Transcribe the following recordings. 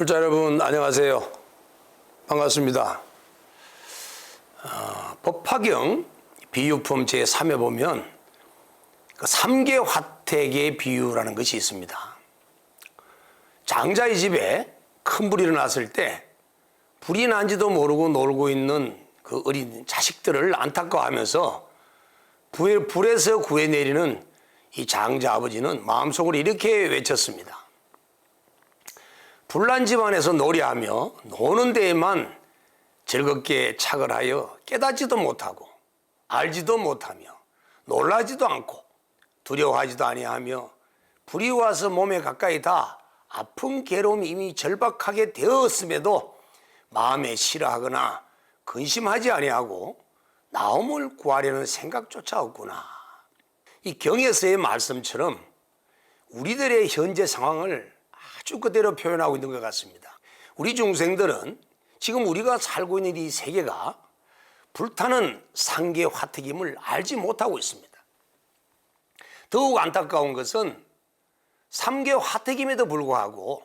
불자 여러분 안녕하세요. 반갑습니다. 법화경 비유품 제3에 보면 그 3개 화택의 비유라는 것이 있습니다. 장자의 집에 큰 불이 일어났을 때 불이 난지도 모르고 놀고 있는 그 어린 자식들을 안타까워하면서 불에서 구해내리는 이 장자 아버지는 마음속으로 이렇게 외쳤습니다. 불난 집안에서 놀이하며 노는 데에만 즐겁게 착을하여 깨닫지도 못하고 알지도 못하며 놀라지도 않고 두려워하지도 아니하며 불이 와서 몸에 가까이 다 아픈 괴로움이 이미 절박하게 되었음에도 마음에 싫어하거나 근심하지 아니하고 나옴을 구하려는 생각조차 없구나. 이 경에서의 말씀처럼 우리들의 현재 상황을 아주 그대로 표현하고 있는 것 같습니다. 우리 중생들은 지금 우리가 살고 있는 이 세계가 불타는 상계 화택임을 알지 못하고 있습니다. 더욱 안타까운 것은 3개 화택임에도 불구하고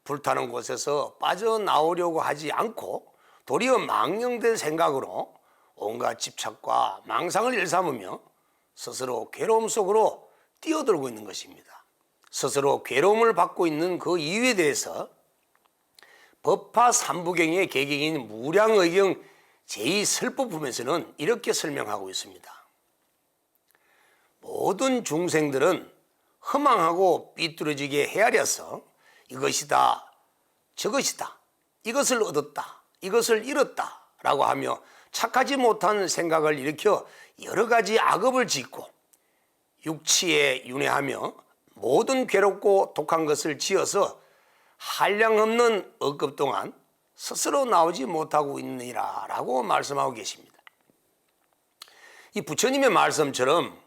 불타는 곳에서 빠져나오려고 하지 않고 도리어 망령된 생각으로 온갖 집착과 망상을 일삼으며 스스로 괴로움 속으로 뛰어들고 있는 것입니다. 스스로 괴로움을 받고 있는 그 이유에 대해서 법화 삼부경의 개경인 무량의경 제2설법품에서는 이렇게 설명하고 있습니다. 모든 중생들은 허망하고 삐뚤어지게 헤아려서 이것이다 저것이다 이것을 얻었다 이것을 잃었다 라고 하며 착하지 못한 생각을 일으켜 여러 가지 악업을 짓고 육치에 윤회하며 모든 괴롭고 독한 것을 지어서 한량없는 억급 동안 스스로 나오지 못하고 있느니라 라고 말씀하고 계십니다. 이 부처님의 말씀처럼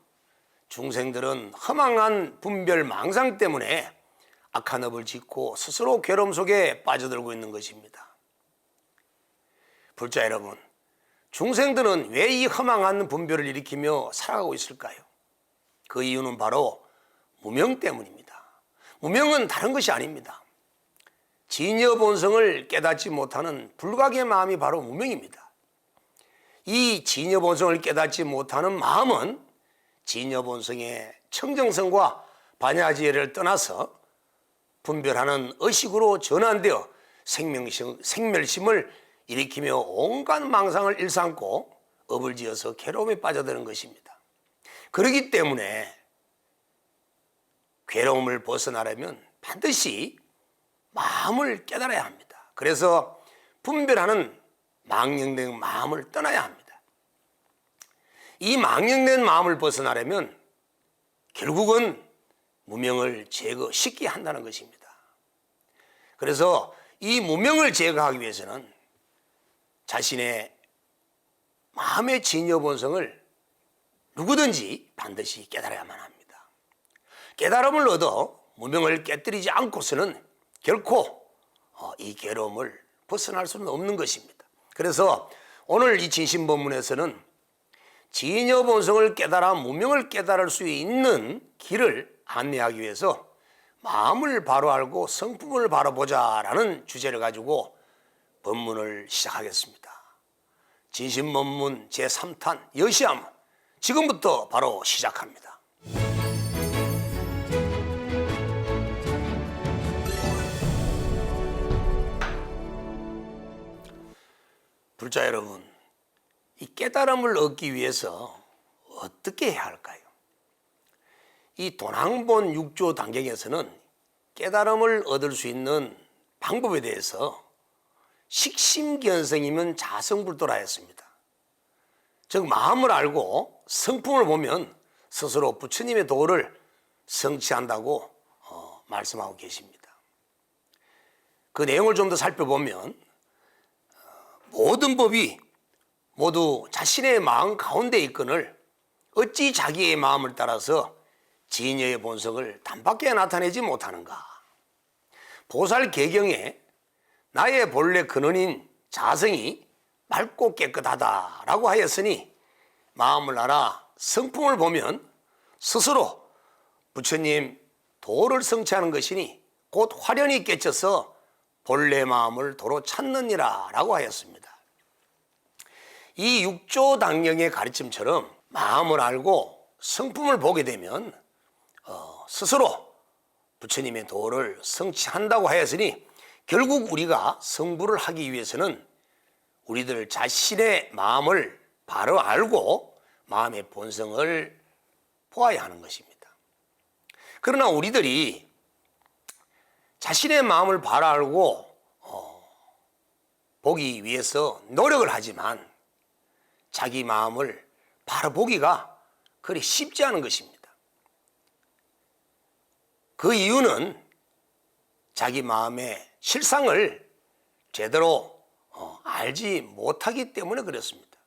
중생들은 허망한 분별 망상 때문에 악한 업을 짓고 스스로 괴로움 속에 빠져들고 있는 것입니다. 불자 여러분, 중생들은 왜 이 허망한 분별을 일으키며 살아가고 있을까요? 그 이유는 바로 무명 때문입니다. 무명은 다른 것이 아닙니다. 진여 본성을 깨닫지 못하는 불각의 마음이 바로 무명입니다. 이 진여 본성을 깨닫지 못하는 마음은 진여 본성의 청정성과 반야지혜를 떠나서 분별하는 의식으로 전환되어 생멸심을 일으키며 온갖 망상을 일삼고 업을 지어서 괴로움에 빠져드는 것입니다. 그렇기 때문에 괴로움을 벗어나려면 반드시 마음을 깨달아야 합니다. 그래서 분별하는 망령된 마음을 떠나야 합니다. 이 망령된 마음을 벗어나려면 결국은 무명을 제거시켜야 한다는 것입니다. 그래서 이 무명을 제거하기 위해서는 자신의 마음의 진여 본성을 누구든지 반드시 깨달아야만 합니다. 깨달음을 얻어 무명을 깨뜨리지 않고서는 결코 이 괴로움을 벗어날 수는 없는 것입니다. 그래서 오늘 이 진심법문에서는 진여 본성을 깨달아 무명을 깨달을 수 있는 길을 안내하기 위해서 마음을 바로 알고 성품을 바로 보자라는 주제를 가지고 법문을 시작하겠습니다. 진심법문 제3탄 여시함 지금부터 바로 시작합니다. 불자 여러분, 이 깨달음을 얻기 위해서 어떻게 해야 할까요? 이 도낭본 6조 단경에서는 깨달음을 얻을 수 있는 방법에 대해서 식심견성이면 자성불도라 했습니다. 즉 마음을 알고 성품을 보면 스스로 부처님의 도를 성취한다고 말씀하고 계십니다. 그 내용을 좀 더 살펴보면 모든 법이 모두 자신의 마음 가운데 있거늘 어찌 자기의 마음을 따라서 진여의 본성을 단박에 나타내지 못하는가. 보살 개경에 나의 본래 근원인 자성이 맑고 깨끗하다라고 하였으니 마음을 알아 성품을 보면 스스로 부처님 도를 성취하는 것이니 곧 화련이 깨쳐서 본래 마음을 도로 찾느니라 라고 하였습니다. 이 육조당령의 가르침처럼 마음을 알고 성품을 보게 되면 스스로 부처님의 도를 성취한다고 하였으니 결국 우리가 성불을 하기 위해서는 우리들 자신의 마음을 바로 알고 마음의 본성을 보아야 하는 것입니다. 그러나 우리들이 자신의 마음을 바로 알고 보기 위해서 노력을 하지만 자기 마음을 바로 보기가 그리 쉽지 않은 것입니다. 그 이유는 자기 마음의 실상을 제대로 알지 못하기 때문에 그렇습니다.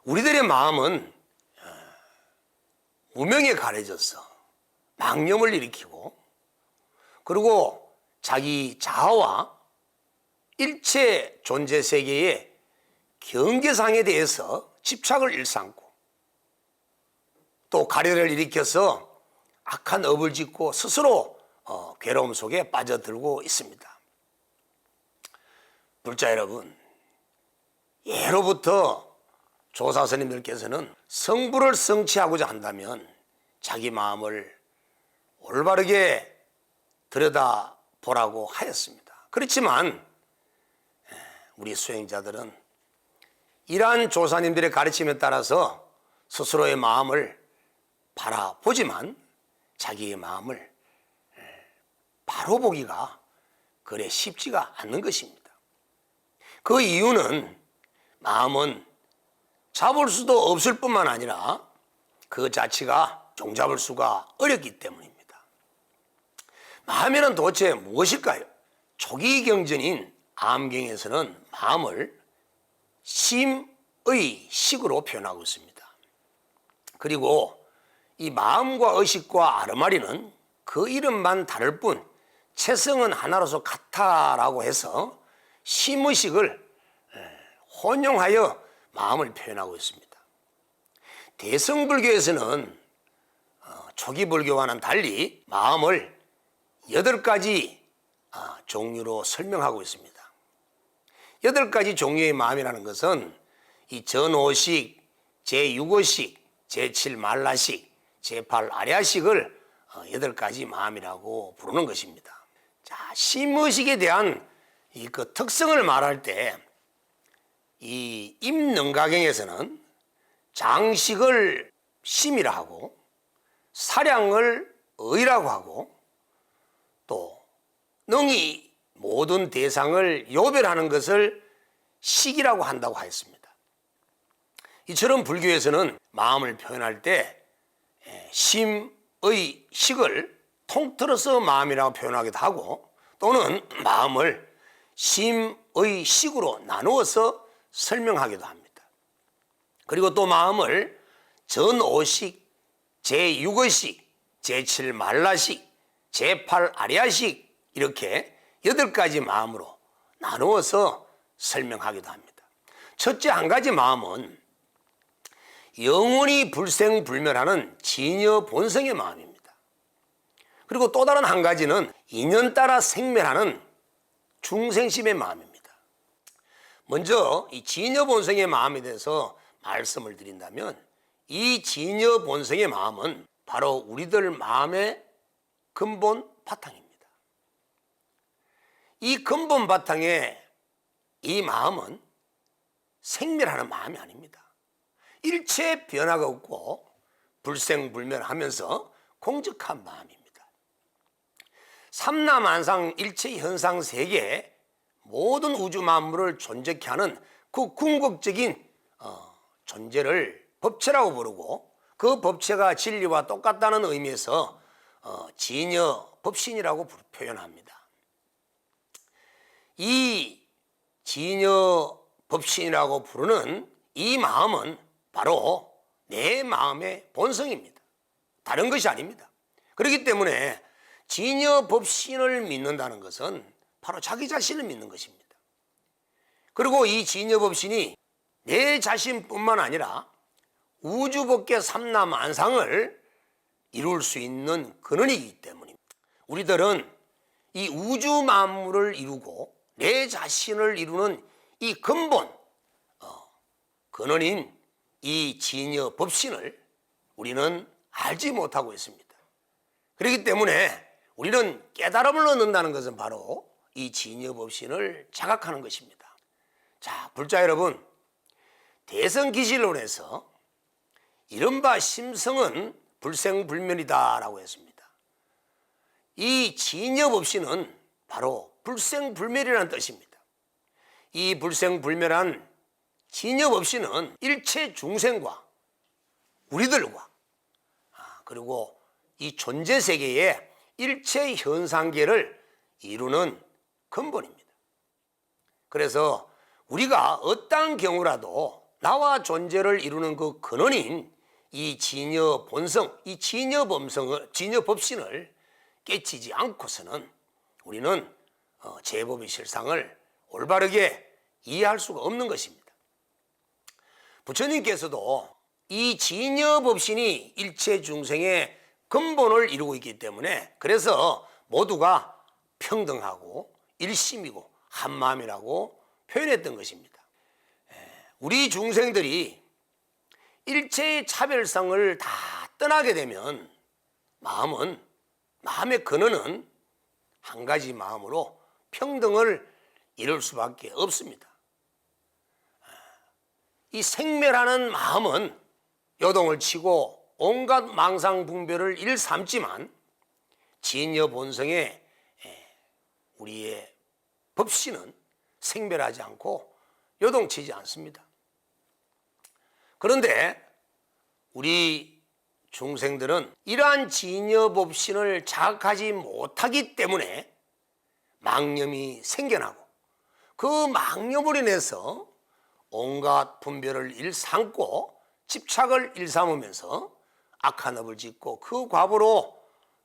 우리들의 마음은 무명에 가려져서 망념을 일으키고 그리고 자기 자아와 일체 존재 세계의 경계상에 대해서 집착을 일삼고 또 가래를 일으켜서 악한 업을 짓고 스스로 괴로움 속에 빠져들고 있습니다. 불자 여러분, 예로부터 조사스님들께서는 성불을 성취하고자 한다면 자기 마음을 올바르게 들여다보라고 하였습니다. 그렇지만 우리 수행자들은 이러한 조사님들의 가르침에 따라서 스스로의 마음을 바라보지만 자기의 마음을 바로 보기가 그래 쉽지가 않는 것입니다. 그 이유는 마음은 잡을 수도 없을 뿐만 아니라 그 자체가 종잡을 수가 어렵기 때문입니다. 마음이란 도대체 무엇일까요? 초기 경전인 암경에서는 마음을 심의 식으로 표현하고 있습니다. 그리고 이 마음과 의식과 아르마리는 그 이름만 다를 뿐 체성은 하나로서 같다라고 해서 심의식을 혼용하여 마음을 표현하고 있습니다. 대성불교에서는 초기 불교와는 달리 마음을 8가지 종류로 설명하고 있습니다. 8가지 종류의 마음이라는 것은 이 전오식, 제6오식, 제7만라식, 제8아랴식을 8가지 마음이라고 부르는 것입니다. 자, 심의식에 대한 그 특성을 말할 때 이 임능가경에서는 장식을 심이라 하고 사량을 의라고 하고 또 능히 모든 대상을 요별하는 것을 식이라고 한다고 하였습니다. 이처럼 불교에서는 마음을 표현할 때 심의 식을 통틀어서 마음이라고 표현하기도 하고 또는 마음을 심의 식으로 나누어서 설명하기도 합니다. 그리고 또 마음을 전오식, 제6의식, 제7만라식, 제8아랴식 이렇게 8가지 마음으로 나누어서 설명하기도 합니다. 첫째 한 가지 마음은 영원히 불생불멸하는 진여 본성의 마음입니다. 그리고 또 다른 한 가지는 인연 따라 생멸하는 중생심의 마음입니다. 먼저 이 진여 본성의 마음에 대해서 말씀을 드린다면 이 진여 본성의 마음은 바로 우리들 마음의 근본 바탕입니다. 이 근본 바탕에 이 마음은 생멸하는 마음이 아닙니다. 일체 변화가 없고 불생불멸하면서 공적한 마음입니다. 삼라만상 일체 현상 세계의 모든 우주 만물을 존재케 하는 그 궁극적인 존재를 법체라고 부르고 그 법체가 진리와 똑같다는 의미에서 진여 법신이라고 표현합니다. 이 진여 법신이라고 부르는 이 마음은 바로 내 마음의 본성입니다. 다른 것이 아닙니다. 그렇기 때문에 진여 법신을 믿는다는 것은 바로 자기 자신을 믿는 것입니다. 그리고 이 진여 법신이 내 자신뿐만 아니라 우주법계 삼라만상을 이룰 수 있는 근원이기 때문입니다. 우리들은 이 우주 만물을 이루고 내 자신을 이루는 이 근본, 근원인 이 진여 법신을 우리는 알지 못하고 있습니다. 그렇기 때문에 우리는 깨달음을 얻는다는 것은 바로 이 진여 법신을 자각하는 것입니다. 자, 불자 여러분, 대성기실론에서 이른바 심성은 불생불멸이다라고 했습니다. 이 진여 법신은 바로 불생불멸이라는 뜻입니다. 이 불생불멸한 진여 법신은 일체 중생과 우리들과 그리고 이 존재 세계의 일체 현상계를 이루는 근본입니다. 그래서 우리가 어떠한 경우라도 나와 존재를 이루는 그 근원인 이 진여 본성, 이 진여 법신을 깨치지 않고서는 우리는 제법의 실상을 올바르게 이해할 수가 없는 것입니다. 부처님께서도 이 진여 법신이 일체 중생의 근본을 이루고 있기 때문에 그래서 모두가 평등하고 일심이고 한마음이라고 표현했던 것입니다. 우리 중생들이 일체의 차별성을 다 떠나게 되면 마음의 근원은 한 가지 마음으로 평등을 이룰 수밖에 없습니다. 이 생멸하는 마음은 요동을 치고 온갖 망상붕괴를 일삼지만 진여 본성의 우리의 법신은 생멸하지 않고 요동치지 않습니다. 그런데 우리 중생들은 이러한 진여 법신을 자각하지 못하기 때문에 망념이 생겨나고 그 망념으로 인해서 온갖 분별을 일삼고 집착을 일삼으면서 악한 업을 짓고 그 과보로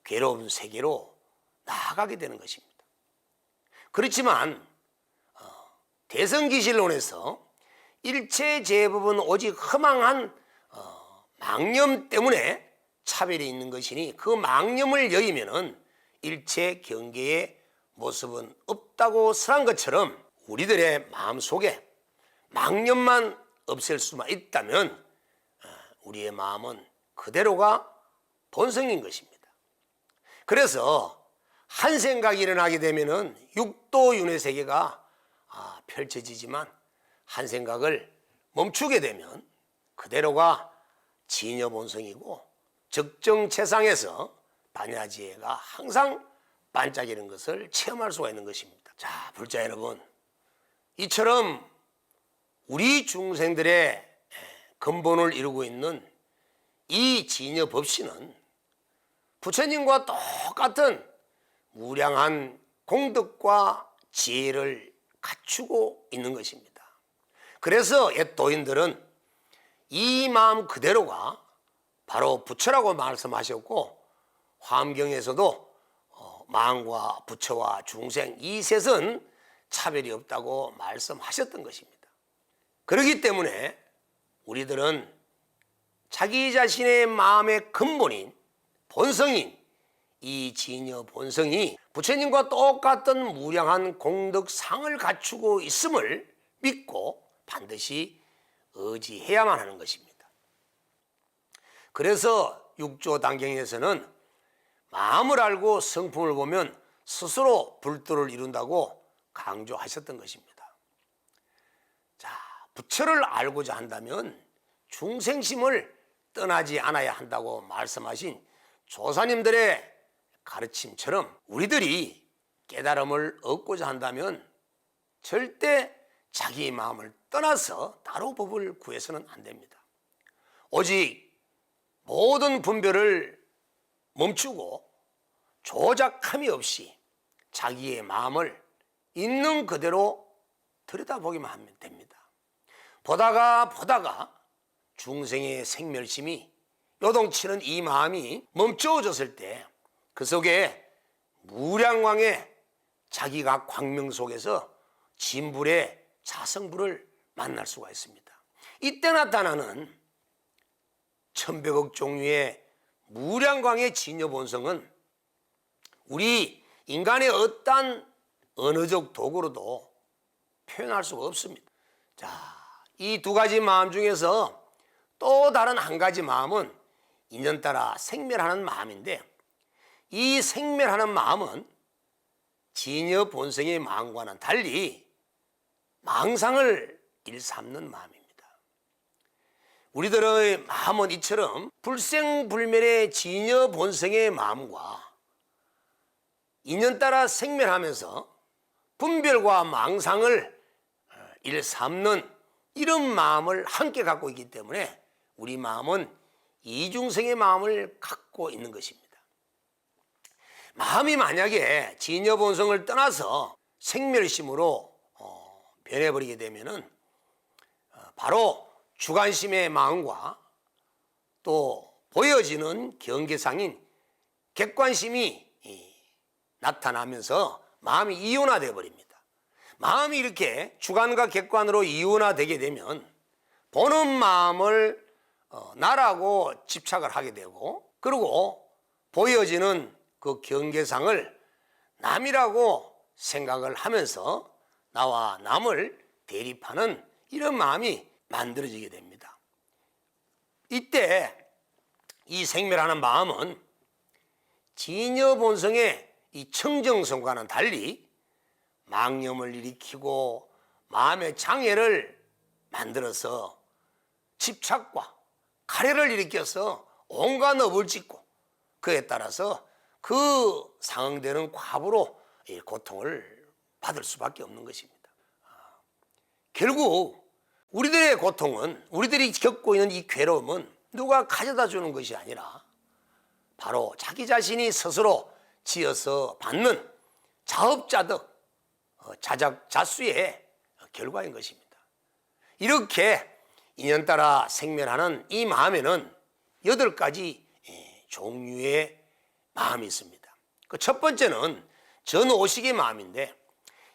괴로운 세계로 나아가게 되는 것입니다. 그렇지만 대성기실론에서 일체 제법은 오직 허망한 망념 때문에 차별이 있는 것이니 그 망념을 여의면은 일체 경계의 모습은 없다고 설한 것처럼 우리들의 마음속에 망념만 없앨 수만 있다면 우리의 마음은 그대로가 본성인 것입니다. 그래서 한 생각이 일어나게 되면은 육도윤회 세계가 펼쳐지지만 한 생각을 멈추게 되면 그대로가 진여 본성이고 적정체상에서 반야지혜가 항상 반짝이는 것을 체험할 수가 있는 것입니다. 자, 불자 여러분, 이처럼 우리 중생들의 근본을 이루고 있는 이 진여 법신은 부처님과 똑같은 무량한 공덕과 지혜를 갖추고 있는 것입니다. 그래서 옛 도인들은 이 마음 그대로가 바로 부처라고 말씀하셨고 화엄경에서도 망과 부처와 중생 이 셋은 차별이 없다고 말씀하셨던 것입니다. 그렇기 때문에 우리들은 자기 자신의 마음의 근본인 본성인 이 진여 본성이 부처님과 똑같은 무량한 공덕상을 갖추고 있음을 믿고 반드시 의지해야만 하는 것입니다. 그래서 육조단경에서는 마음을 알고 성품을 보면 스스로 불도를 이룬다고 강조하셨던 것입니다. 자, 부처를 알고자 한다면 중생심을 떠나지 않아야 한다고 말씀하신 조사님들의 가르침처럼 우리들이 깨달음을 얻고자 한다면 절대 자기 마음을 떠나서 따로 법을 구해서는 안 됩니다. 오직 모든 분별을 멈추고 조작함이 없이 자기의 마음을 있는 그대로 들여다보기만 하면 됩니다. 보다가 중생의 생멸심이 요동치는 이 마음이 멈춰졌을 때 그 속에 무량광의 자기가 광명 속에서 진불의 자성불을 만날 수가 있습니다. 이때 나타나는 천백억 종류의 무량광의 진여 본성은 우리 인간의 어떠한 언어적 도구로도 표현할 수가 없습니다. 자, 이 두 가지 마음 중에서 또 다른 한 가지 마음은 인연따라 생멸하는 마음인데, 이 생멸하는 마음은 진여 본성의 마음과는 달리 망상을 일삼는 마음입니다. 우리들의 마음은 이처럼 불생불멸의 진여 본성의 마음과 인연따라 생멸하면서 분별과 망상을 일삼는 이런 마음을 함께 갖고 있기 때문에 우리 마음은 이중성의 마음을 갖고 있는 것입니다. 마음이 만약에 진여 본성을 떠나서 생멸심으로 변해버리게 되면은 바로 주관심의 마음과 또 보여지는 경계상인 객관심이 나타나면서 마음이 이온화되어 버립니다. 마음이 이렇게 주관과 객관으로 이온화되게 되면 보는 마음을 나라고 집착을 하게 되고, 그리고 보여지는 그 경계상을 남이라고 생각을 하면서 나와 남을 대립하는 이런 마음이 만들어지게 됩니다. 이때 이 생멸하는 마음은 진여 본성의 이 청정성과는 달리 망념을 일으키고 마음의 장애를 만들어서 집착과 가래를 일으켜서 온갖 업을 짓고, 그에 따라서 그 상응되는 과부로 고통을 받을 수밖에 없는 것입니다. 결국 우리들의 고통은, 우리들이 겪고 있는 이 괴로움은 누가 가져다 주는 것이 아니라 바로 자기 자신이 스스로 지어서 받는 자업자득, 자작자수의 결과인 것입니다. 이렇게 인연따라 생멸하는 이 마음에는 8가지 종류의 마음이 있습니다. 그 첫 번째는 전오식의 마음인데,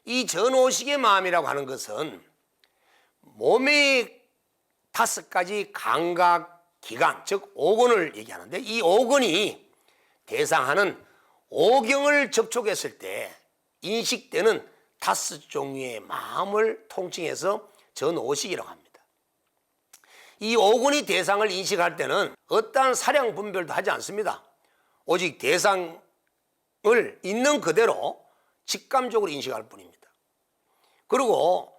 이 전오식의 마음이라고 하는 것은 몸의 5가지 감각기관, 즉 오건을 얘기하는데, 이 오건이 대상하는 오경을 접촉했을 때 인식되는 5종류의 마음을 통칭해서 전오식이라고 합니다. 이 오건이 대상을 인식할 때는 어떠한 사량 분별도 하지 않습니다. 오직 대상을 있는 그대로 직감적으로 인식할 뿐입니다. 그리고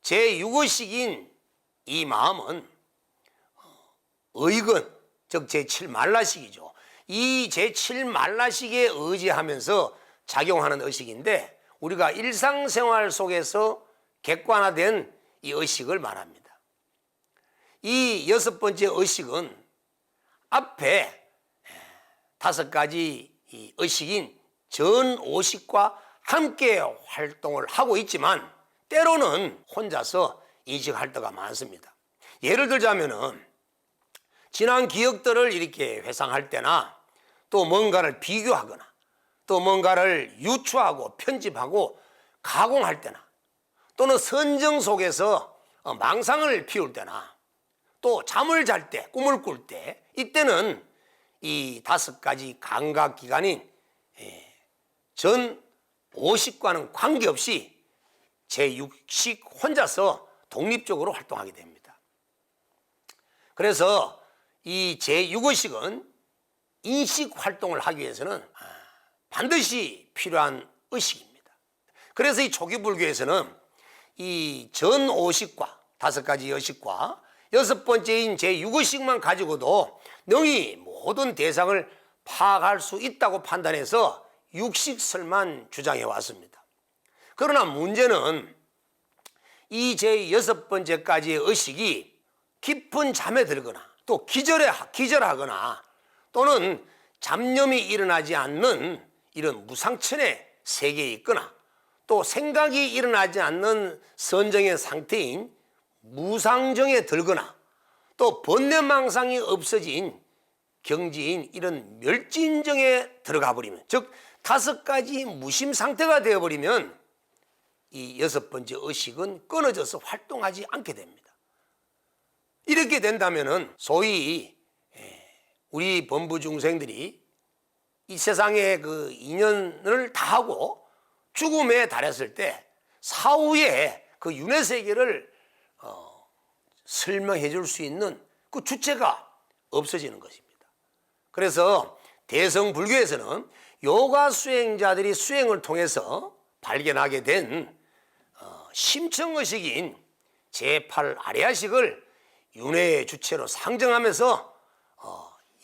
제6의식인 이 마음은 의건, 즉 제7만라식이죠. 이 제7만라식에 의지하면서 작용하는 의식인데, 우리가 일상생활 속에서 객관화된 이 의식을 말합니다. 이 6번째 의식은 앞에 5가지 이 의식인 전오식과 함께 활동을 하고 있지만 때로는 혼자서 인식할 때가 많습니다. 예를 들자면은 지난 기억들을 이렇게 회상할 때나, 또 뭔가를 비교하거나, 또 뭔가를 유추하고 편집하고 가공할 때나, 또는 선정 속에서 망상을 피울 때나, 또 잠을 잘 때, 꿈을 꿀 때, 이때는 이 5가지 감각기관인 전오식과는 관계없이 제6식 혼자서 독립적으로 활동하게 됩니다. 그래서 이 제6의식은 인식 활동을 하기 위해서는 반드시 필요한 의식입니다. 그래서 이 초기 불교에서는 이 전오식과 5가지 의식과 6번째인 제6의식만 가지고도 능히 모든 대상을 파악할 수 있다고 판단해서 육식설만 주장해 왔습니다. 그러나 문제는 이 제6번째까지의 의식이 깊은 잠에 들거나, 또 기절하거나, 또는 잡념이 일어나지 않는 이런 무상천의 세계에 있거나, 또 생각이 일어나지 않는 선정의 상태인 무상정에 들거나, 또 번뇌망상이 없어진 경지인 이런 멸진정에 들어가 버리면, 즉 5가지 무심 상태가 되어버리면 이 6번째 의식은 끊어져서 활동하지 않게 됩니다. 이렇게 된다면은 소위 우리 범부 중생들이 이 세상의 그 인연을 다하고 죽음에 달했을 때 사후에 그 윤회 세계를 설명해 줄 수 있는 그 주체가 없어지는 것입니다. 그래서 대성불교에서는 요가 수행자들이 수행을 통해서 발견하게 된 심층의식인 제8 아레아식을 윤회의 주체로 상정하면서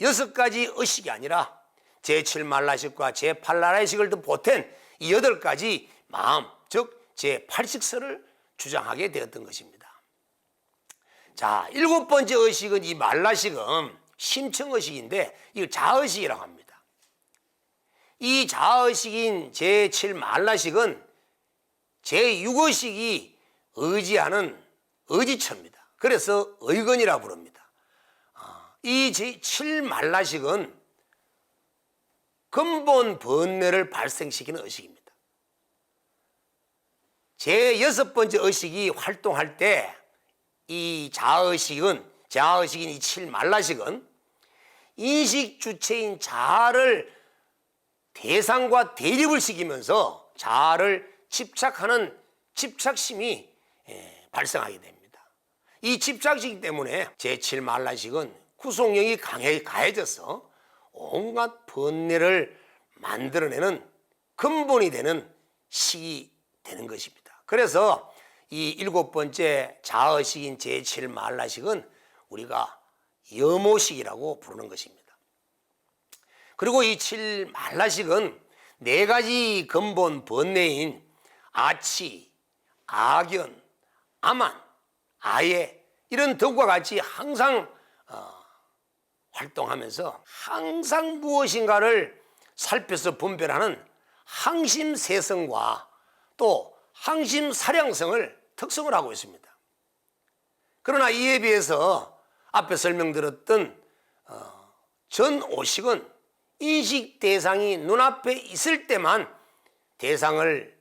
6가지 의식이 아니라 제7 말라식과 제8 아레아식을 더 보탠 이 8가지 마음, 즉 제8식설을 주장하게 되었던 것입니다. 자, 7번째 의식은 이 말라식은 심층의식인데 이걸 자의식이라고 합니다. 이 자의식인 제7 말라식은 제6의식이 의지하는 의지처입니다. 그래서 의건이라고 부릅니다. 이 제7 말라식은 근본 번뇌를 발생시키는 의식입니다. 제6번째 의식이 활동할 때 이 자의식인 이 7 말라식은 인식 주체인 자아를 대상과 대립을 시키면서 자아를 집착하는 집착심이 발생하게 됩니다. 이 집착심 때문에 제7 말라식은 구속력이 가해져서 온갖 번뇌를 만들어내는 근본이 되는 식이 되는 것입니다. 그래서 이 7번째 자의식인 제7 말라식은 우리가 염오식이라고 부르는 것입니다. 그리고 이 7 말라식은 4가지 근본 번뇌인 아치, 악연, 아만, 아예 이런 덕과 같이 항상 활동하면서 항상 무엇인가를 살펴서 분별하는 항심세성과 또 항심사량성을 특성을 하고 있습니다. 그러나 이에 비해서 앞에 설명드렸던 전오식은 인식 대상이 눈앞에 있을 때만 대상을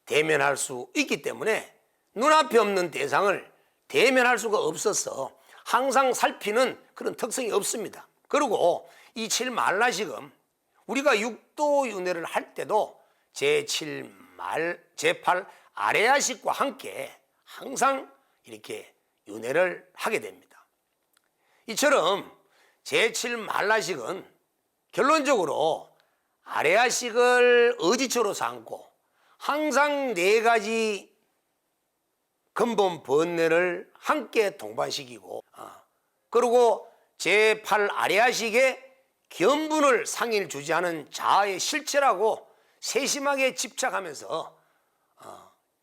대면할 수 있기 때문에 눈앞에 없는 대상을 대면할 수가 없어서 항상 살피는 그런 특성이 없습니다. 그리고 이 7 말라식은 우리가 육도윤회를 할 때도 제8 아레아식과 함께 항상 이렇게 윤회를 하게 됩니다. 이처럼 제7 말라식은 결론적으로 아레아식을 의지처로 삼고 항상 4가지 근본 번뇌를 함께 동반시키고 그리고 제8 아레아식의 견분을 상일 주지하는 자아의 실체라고 세심하게 집착하면서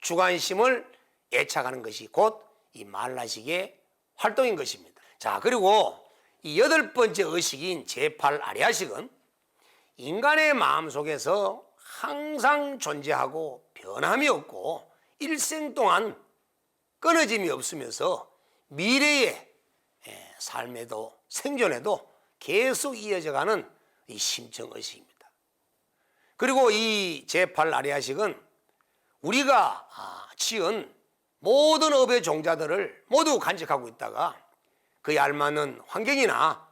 주관심을 애착하는 것이 곧 이 말라식의 활동인 것입니다. 자, 그리고 이 8번째 의식인 제8 아레아식은 인간의 마음속에서 항상 존재하고 변함이 없고 일생 동안 끊어짐이 없으면서 미래의 삶에도 생존에도 계속 이어져가는 이 심층의식입니다. 그리고 이 제8 아레아식은 우리가 지은 모든 업의 종자들을 모두 간직하고 있다가 그에 알맞는 환경이나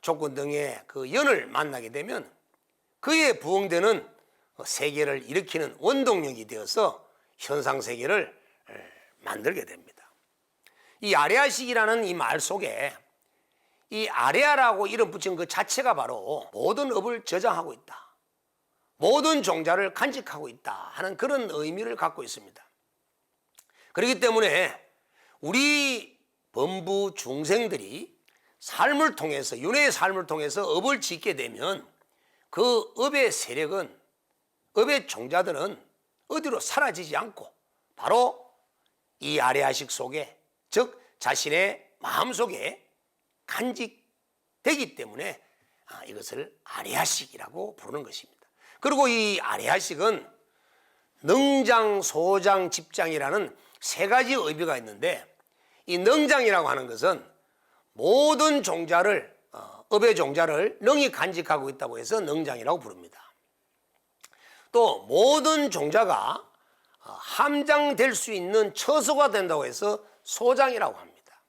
조건 등의 그 연을 만나게 되면 그에 부응되는 세계를 일으키는 원동력이 되어서 현상세계를 만들게 됩니다. 이 아레아식이라는 이 말 속에 이 아레아라고 이름 붙인 그 자체가 바로 모든 업을 저장하고 있다, 모든 종자를 간직하고 있다 하는 그런 의미를 갖고 있습니다. 그렇기 때문에 우리 범부 중생들이 삶을 통해서 윤회의 삶을 통해서 업을 짓게 되면 그 업의 세력은, 업의 종자들은 어디로 사라지지 않고 바로 이 아레아식 속에, 즉 자신의 마음속에 간직되기 때문에 이것을 아레아식이라고 부르는 것입니다. 그리고 이 아레아식은 능장, 소장, 집장이라는 3가지 의미가 있는데 이 능장이라고 하는 것은 모든 종자를, 업의 종자를 능히 간직하고 있다고 해서 능장이라고 부릅니다. 또 모든 종자가 함장될 수 있는 처소가 된다고 해서 소장이라고 합니다.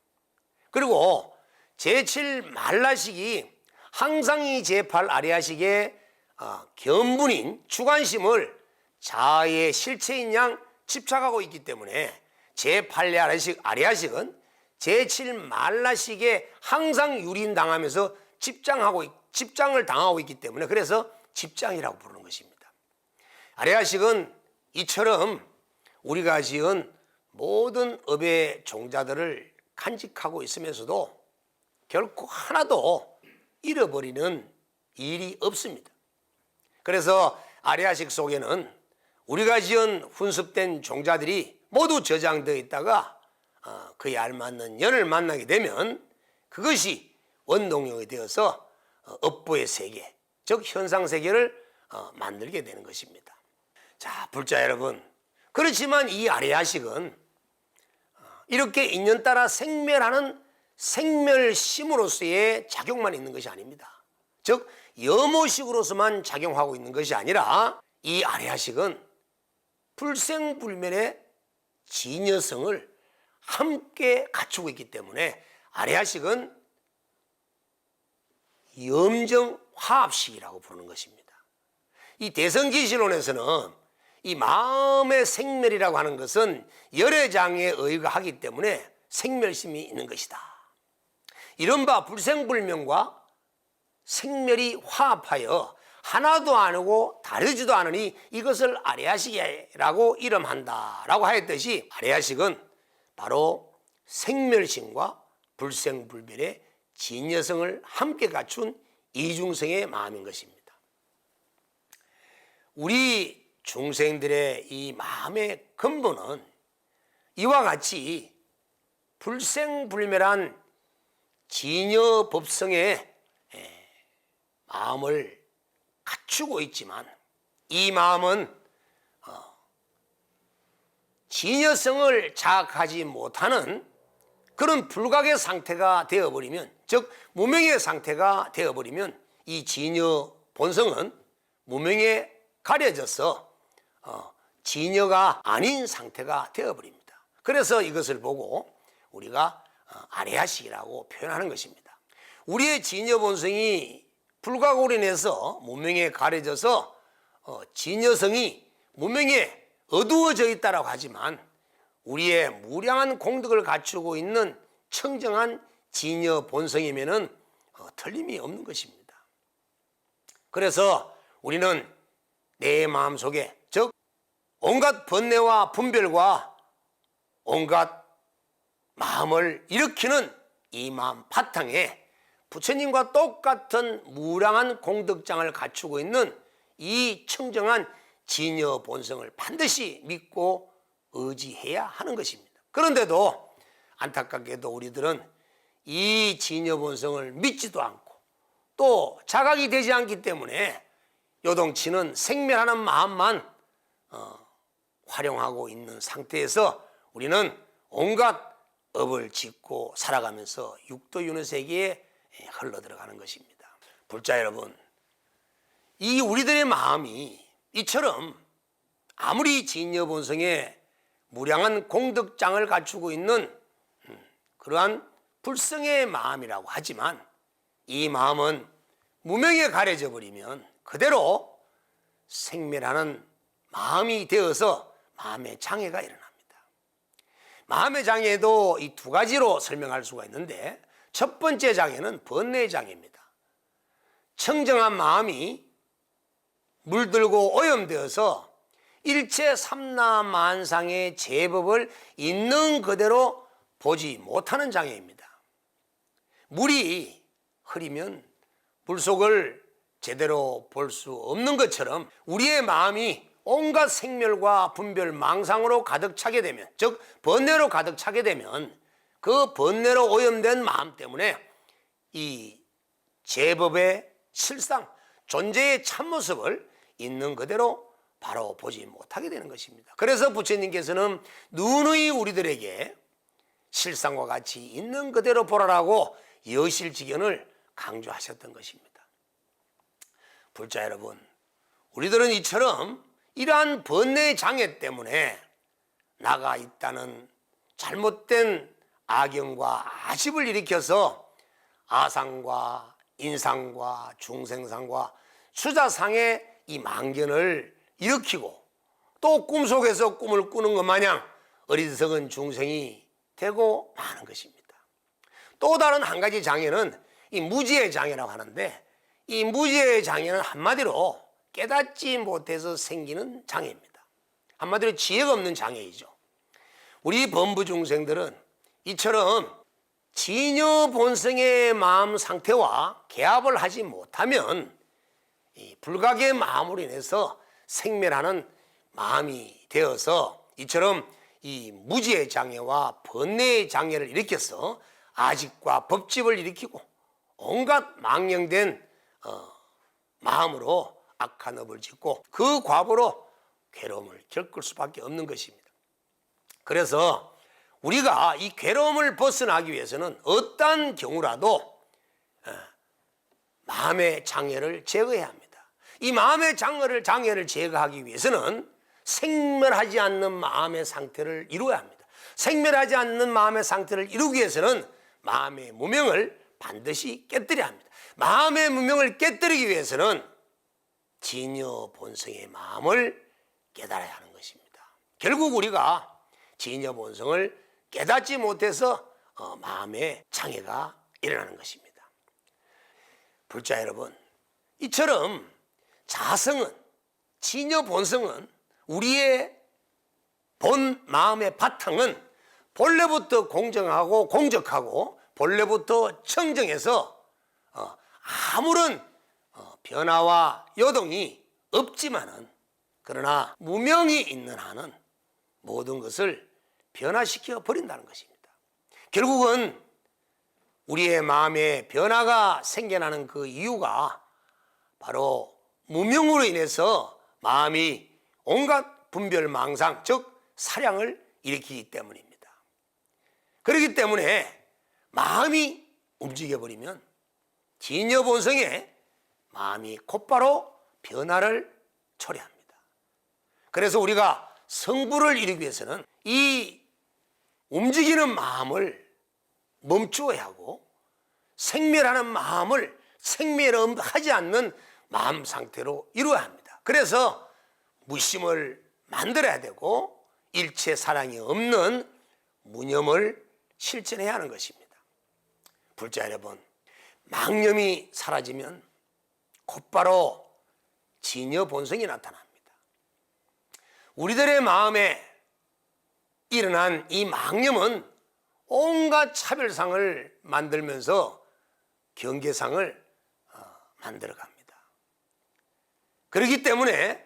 그리고 제7 말라식이 항상 이 제8 아리아식의 견분인 주관심을 자아의 실체인 양 집착하고 있기 때문에 제8 아리아식은 제7 말라식에 항상 유린당하면서 집장을 당하고 있기 때문에 그래서 집장이라고 부르는 것입니다. 아리아식은 이처럼 우리가 지은 모든 업의 종자들을 간직하고 있으면서도 결코 하나도 잃어버리는 일이 없습니다. 그래서 아리아식 속에는 우리가 지은 훈습된 종자들이 모두 저장되어 있다가 그에 알맞는 연을 만나게 되면 그것이 원동력이 되어서 업보의 세계, 즉 현상세계를 만들게 되는 것입니다. 자, 불자 여러분, 그렇지만 이 아리아식은 이렇게 인연 따라 생멸하는 생멸심으로서의 작용만 있는 것이 아닙니다. 즉 염호식으로서만 작용하고 있는 것이 아니라 이 아리아식은 불생불멸의 진여성을 함께 갖추고 있기 때문에 아리아식은 염정화합식이라고 부르는 것입니다. 이 대성기실론에서는 이 마음의 생멸이라고 하는 것은 열의 장에 의거하기 때문에 생멸심이 있는 것이다. 이른바 불생불명과 생멸이 화합하여 하나도 아니고 다르지도 않으니 이것을 아리아식이라고 이름한다라고 하였듯이 아리아식은 바로 생멸심과 불생불멸의 진여성을 함께 갖춘 이중성의 마음인 것입니다. 우리 중생들의 이 마음의 근본은 이와 같이 불생불멸한 진여법성의 마음을 갖추고 있지만 이 마음은 진여성을 자각하지 못하는 그런 불각의 상태가 되어버리면, 즉 무명의 상태가 되어버리면 이 진여 본성은 무명에 가려져서 진여가 아닌 상태가 되어버립니다. 그래서 이것을 보고 우리가 아리아식이라고 표현하는 것입니다. 우리의 진여 본성이 불각으로 인해서 무명에 가려져서 진여성이 무명에 어두워져 있다고 하지만 우리의 무량한 공덕을 갖추고 있는 청정한 진여 본성이면은 틀림이 없는 것입니다. 그래서 우리는 내 마음속에, 즉 온갖 번뇌와 분별과 온갖 마음을 일으키는 이 마음 바탕에 부처님과 똑같은 무량한 공덕장을 갖추고 있는 이 청정한 진여 본성을 반드시 믿고 의지해야 하는 것입니다. 그런데도 안타깝게도 우리들은 이 진여 본성을 믿지도 않고 또 자각이 되지 않기 때문에 요동치는 생멸하는 마음만 활용하고 있는 상태에서 우리는 온갖 업을 짓고 살아가면서 육도윤회 세계에 흘러들어가는 것입니다. 불자 여러분, 이 우리들의 마음이 이처럼 아무리 진여본성에 무량한 공덕장을 갖추고 있는 그러한 불성의 마음이라고 하지만 이 마음은 무명에 가려져 버리면 그대로 생멸하는 마음이 되어서 마음의 장애가 일어납니다. 마음의 장애도 이 두 가지로 설명할 수가 있는데 첫 번째 장애는 번뇌의 장애입니다. 청정한 마음이 물들고 오염되어서 일체 삼라만상의 제법을 있는 그대로 보지 못하는 장애입니다. 물이 흐리면 물속을 제대로 볼 수 없는 것처럼 우리의 마음이 온갖 생멸과 분별 망상으로 가득 차게 되면, 즉 번뇌로 가득 차게 되면 그 번뇌로 오염된 마음 때문에 이 제법의 실상, 존재의 참모습을 있는 그대로 바로 보지 못하게 되는 것입니다. 그래서 부처님께서는 누누이 우리들에게 실상과 같이 있는 그대로 보라라고 여실직연을 강조하셨던 것입니다. 불자 여러분, 우리들은 이처럼 이러한 번뇌의 장애 때문에 나가 있다는 잘못된 악영과 아십을 일으켜서 아상과 인상과 중생상과 수자상의 이 망견을 일으키고 또 꿈속에서 꿈을 꾸는 것 마냥 어리석은 중생이 되고 마는 것입니다. 또 다른 한 가지 장애는 이 무지의 장애라고 하는데, 이 무지의 장애는 한마디로 깨닫지 못해서 생기는 장애입니다. 한마디로 지혜가 없는 장애이죠. 우리 범부 중생들은 이처럼 진여 본성의 마음 상태와 개합을 하지 못하면 이 불각의 마음으로 인해서 생멸하는 마음이 되어서 이처럼 이 무지의 장애와 번뇌의 장애를 일으켜서 아집과 법집을 일으키고 온갖 망령된 마음으로 악한 업을 짓고 그 과보로 괴로움을 겪을 수밖에 없는 것입니다. 그래서 우리가 이 괴로움을 벗어나기 위해서는 어떠한 경우라도 마음의 장애를 제거해야 합니다. 이 마음의 장애를 제거하기 위해서는 생멸하지 않는 마음의 상태를 이루어야 합니다. 생멸하지 않는 마음의 상태를 이루기 위해서는 마음의 무명을 반드시 깨뜨려야 합니다. 마음의 무명을 깨뜨리기 위해서는 진여 본성의 마음을 깨달아야 하는 것입니다. 결국 우리가 진여 본성을 깨닫지 못해서 마음의 장애가 일어나는 것입니다. 불자 여러분, 이처럼 자성은, 진여 본성은, 우리의 본 마음의 바탕은 본래부터 공정하고 공적하고 본래부터 청정해서 아무런 변화와 요동이 없지만은, 그러나 무명이 있는 한은 모든 것을 변화시켜 버린다는 것입니다. 결국은 우리의 마음에 변화가 생겨나는 그 이유가 바로 무명으로 인해서 마음이 온갖 분별망상, 즉 사량을 일으키기 때문입니다. 그렇기 때문에 마음이 움직여버리면 진여 본성에 마음이 곧바로 변화를 초래합니다. 그래서 우리가 성부를 이루기 위해서는 이 움직이는 마음을 멈추어야 하고 생멸하는 마음을 생멸하지 않는 마음 상태로 이루어야 합니다. 그래서 무심을 만들어야 되고 일체 사랑이 없는 무념을 실천해야 하는 것입니다. 불자 여러분, 망념이 사라지면 곧바로 진여 본성이 나타납니다. 우리들의 마음에 일어난 이 망념은 온갖 차별상을 만들면서 경계상을 만들어갑니다. 그렇기 때문에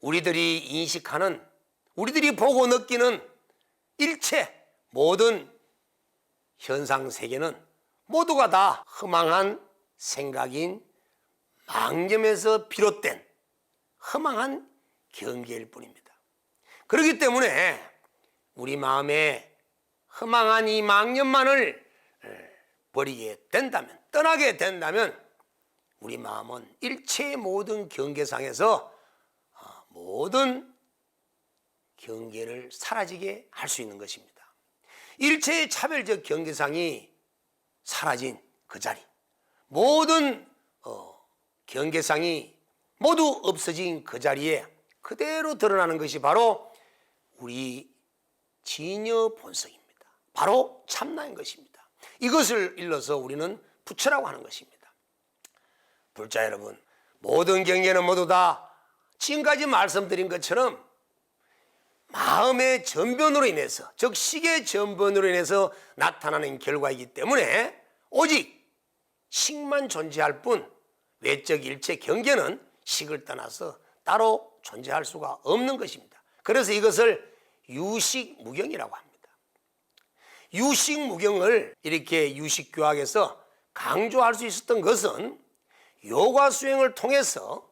우리들이 인식하는, 우리들이 보고 느끼는 일체 모든 현상 세계는 모두가 다 허망한 생각인 망념에서 비롯된 허망한 경계일 뿐입니다. 그렇기 때문에 우리 마음에 허망한 이 망념만을 버리게 된다면, 떠나게 된다면 우리 마음은 일체의 모든 경계상에서 모든 경계를 사라지게 할 수 있는 것입니다. 일체의 차별적 경계상이 사라진 그 자리, 모든 경계상이 모두 없어진 그 자리에 그대로 드러나는 것이 바로 우리 진여 본성입니다. 바로 참나인 것입니다. 이것을 일러서 우리는 부처라고 하는 것입니다. 불자 여러분, 모든 경계는 모두 다 지금까지 말씀드린 것처럼 마음의 전변으로 인해서, 즉 식의 전변으로 인해서 나타나는 결과이기 때문에 오직 식만 존재할 뿐 외적 일체 경계는 식을 떠나서 따로 존재할 수가 없는 것입니다. 그래서 이것을 유식무경이라고 합니다. 유식무경을 이렇게 유식교학에서 강조할 수 있었던 것은 요가수행을 통해서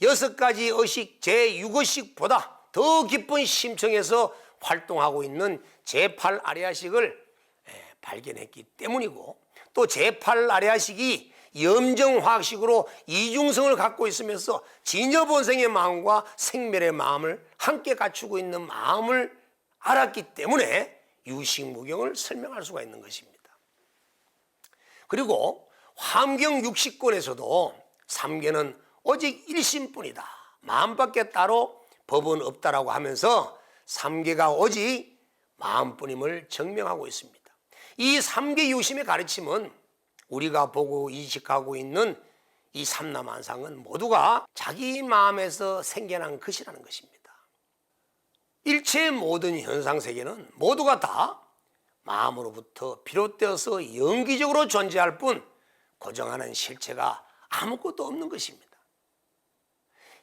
6가지 의식, 제6의식보다 더 깊은 심층에서 활동하고 있는 제8아리아식을 발견했기 때문이고, 또 제8아리아식이 염정화학식으로 이중성을 갖고 있으면서 진여본성의 마음과 생멸의 마음을 함께 갖추고 있는 마음을 알았기 때문에 유식무경을 설명할 수가 있는 것입니다. 그리고 화엄경 60권에서도 삼계는 오직 일심뿐이다. 마음밖에 따로 법은 없다라고 하면서 삼계가 오직 마음뿐임을 증명하고 있습니다. 이 삼계유심의 가르침은 우리가 보고 인식하고 있는 이 삼라만상은 모두가 자기 마음에서 생겨난 것이라는 것입니다. 일체의 모든 현상세계는 모두가 다 마음으로부터 비롯되어서 영기적으로 존재할 뿐 고정하는 실체가 아무것도 없는 것입니다.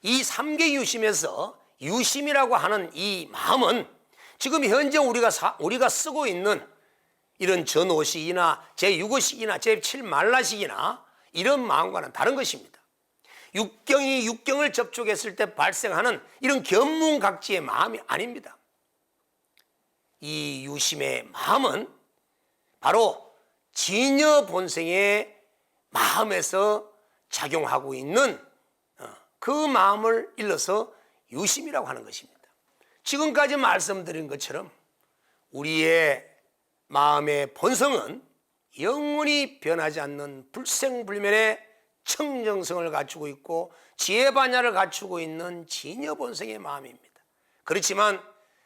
이 삼계유심에서 유심이라고 하는 이 마음은 지금 현재 우리가 쓰고 있는 이런 전오식이나 제6어식이나 제7만라식이나 이런 마음과는 다른 것입니다. 육경을 접촉했을 때 발생하는 이런 견문각지의 마음이 아닙니다. 이 유심의 마음은 바로 진여 본생의 마음에서 작용하고 있는 그 마음을 일러서 유심이라고 하는 것입니다. 지금까지 말씀드린 것처럼 우리의 마음의 본성은 영원히 변하지 않는 불생불멸의 청정성을 갖추고 있고 지혜반야를 갖추고 있는 진여 본성의 마음입니다. 그렇지만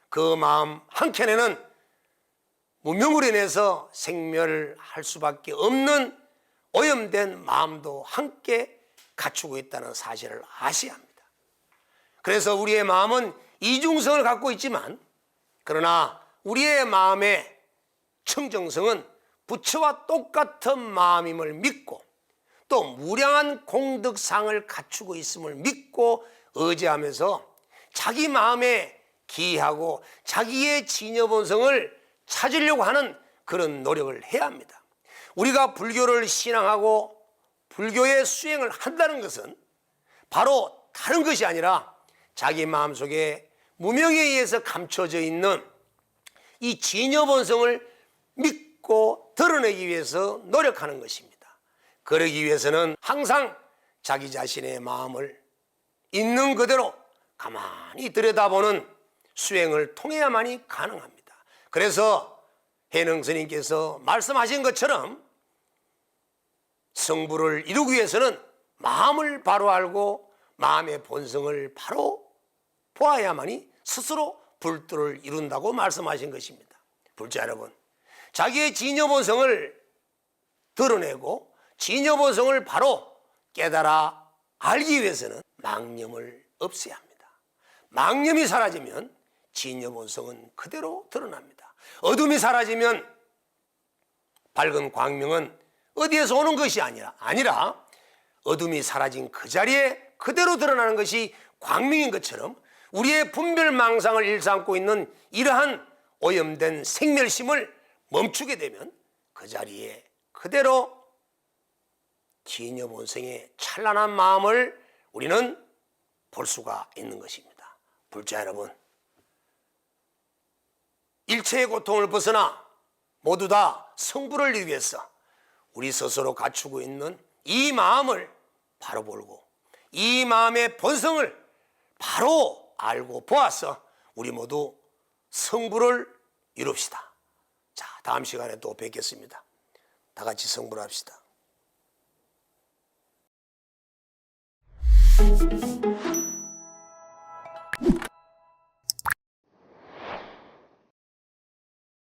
그 마음 한켠에는 무명으로 인해서 생멸할 수밖에 없는 오염된 마음도 함께 갖추고 있다는 사실을 아셔야 합니다. 그래서 우리의 마음은 이중성을 갖고 있지만 그러나 우리의 마음의 청정성은 부처와 똑같은 마음임을 믿고 또 무량한 공덕상을 갖추고 있음을 믿고 의지하면서 자기 마음에 기하고 자기의 진여본성을 찾으려고 하는 그런 노력을 해야 합니다. 우리가 불교를 신앙하고 불교의 수행을 한다는 것은 바로 다른 것이 아니라 자기 마음속에 무명에 의해서 감춰져 있는 이 진여본성을 믿고 드러내기 위해서 노력하는 것입니다. 그러기 위해서는 항상 자기 자신의 마음을 있는 그대로 가만히 들여다보는 수행을 통해야만이 가능합니다. 그래서 해능 스님께서 말씀하신 것처럼 성부를 이루기 위해서는 마음을 바로 알고 마음의 본성을 바로 보아야만이 스스로 불도를 이룬다고 말씀하신 것입니다. 불자 여러분, 자기의 진여본성을 드러내고 진여본성을 바로 깨달아 알기 위해서는 망념을 없애야 합니다. 망념이 사라지면 진여본성은 그대로 드러납니다. 어둠이 사라지면 밝은 광명은 어디에서 오는 것이 아니라 어둠이 사라진 그 자리에 그대로 드러나는 것이 광명인 것처럼 우리의 분별망상을 일삼고 있는 이러한 오염된 생멸심을 멈추게 되면 그 자리에 그대로 진여본성의 찬란한 마음을 우리는 볼 수가 있는 것입니다. 불자 여러분, 일체의 고통을 벗어나 모두 다 성부를 이루기 위해서 우리 스스로 갖추고 있는 이 마음을 바로 보고 이 마음의 본성을 바로 알고 보아서 우리 모두 성부를 이룹시다. 자, 다음 시간에 또 뵙겠습니다. 다 같이 성부를 합시다.